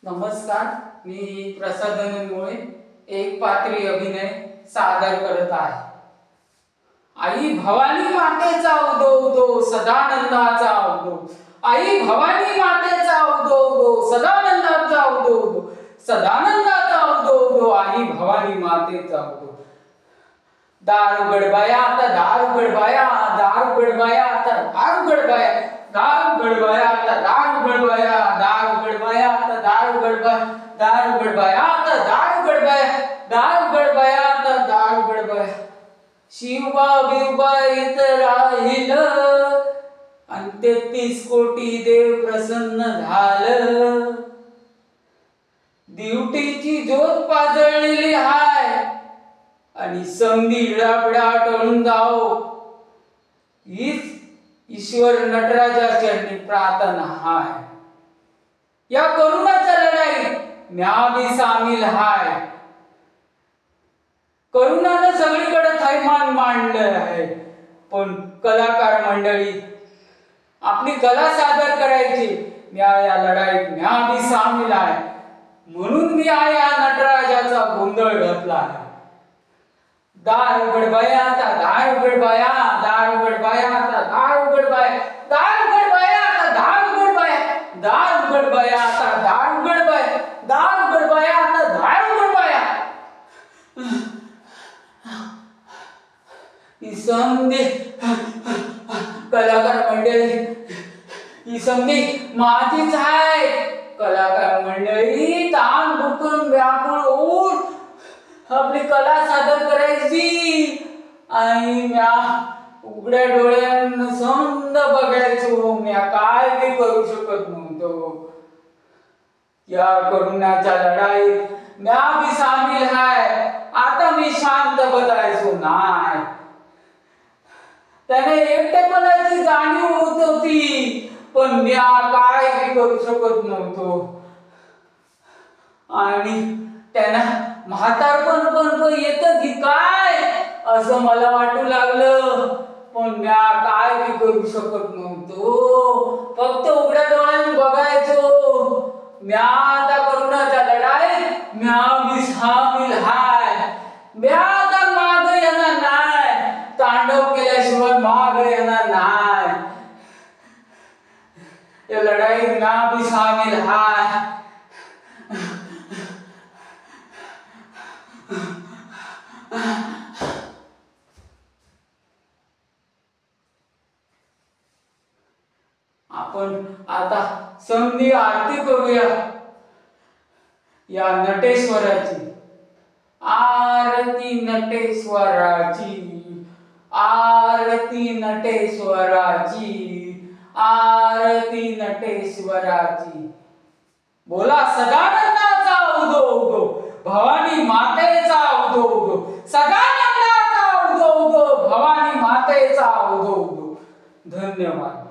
नमस्कार, मी प्रसाद मुळे एक पात्री अभिनय सादर करत आहे। आई भवानी मातेचा उदो उदो सदानंदाचा उदो, आई भवानी मातेचा उदो उदो सदानंदाचा उदो उदो, सदानंदाचा उदो उदो, आई भवानी मातेचा उदो। दार उघड बाया आता, दार उघड बाया, दार उघड बाया आता, दार उघड बाया, दार उघड बाया आता, दार उघड बाया, दार उघड बाया आता, दार उघड बाया, दार उघड बाया आता, दार उघड बाया, दार उघड बाया आता, दार उघड बाया। शिवबा बिवबा इथं राहिलं आणि 33 कोटी देव प्रसन्न झालं। ड्युटीची ज्योत पाजळलेली हाय आणि संधी इडापिडा टळून जाओ हीच ईश्वर नटराजा चरणी प्रार्थना हाय। या करुणाच्या लढाईत म्या भी सामील हाय। करुणाने सगळीकडे थैमान मांडलं आहे, पण कलाकार मंडळी आपली कला सादर करायची, म्या या लढाईत म्या भी सामील आहे, म्हणून मी या नटराजाचा गोंधळ घातला आहे। दार उघड बाया आता, दार उघड बाया, दार उघड बाया आता, दार उघड बाया, दार उघड बाया आता, दार उघड बाया, दार उघड बाया आता, दार उघड बाया, दार उघड बाया आता, दार उघड बाया। ही संधी कलाकार मंडळी, ही संधी माझीच आहे। कलाकार मंडळी ताण दुखून व्याकुळ होऊन आपली कला सादर करायची आणि म्या उघड्या डोळ्यांना समद बघायचो, म्या काय बी करू शकत नव्हतो। या करुणाच्या लढाईत म्या बी सामील आहे। आता मी शांत बसायचो नाही। त्याने एकटेपणाची जाणीव होत होती, पण म्या काय बी करू शकत नव्हतो। आणि त्यांना म्हातारपण पण येतं की काय असं मला वाटू लागलं, पण म्या काय बी करू शकत नव्हतो। फक्त उघड्या डोळ्याने बघायचो। म्या आता करुणाच्या लढाईत म्या बी सामील हाय। म्या आता माग येणार नाही, तांडव केल्याशिवाय माग येणार नाही। या लढाईत म्या बी सामील हाय। आपण आता संधी आरती करूया या नटेश्वराची। आरती नटेश्वराची, आरती नटेश्वराची, आरती नटेश्वराची। बोला सदानंदाचा उदो उदो, भवानी मातेचा उदो उदो, सदानंदाचा उदो उदो, भवानी मातेचा उदो उदो। धन्यवाद।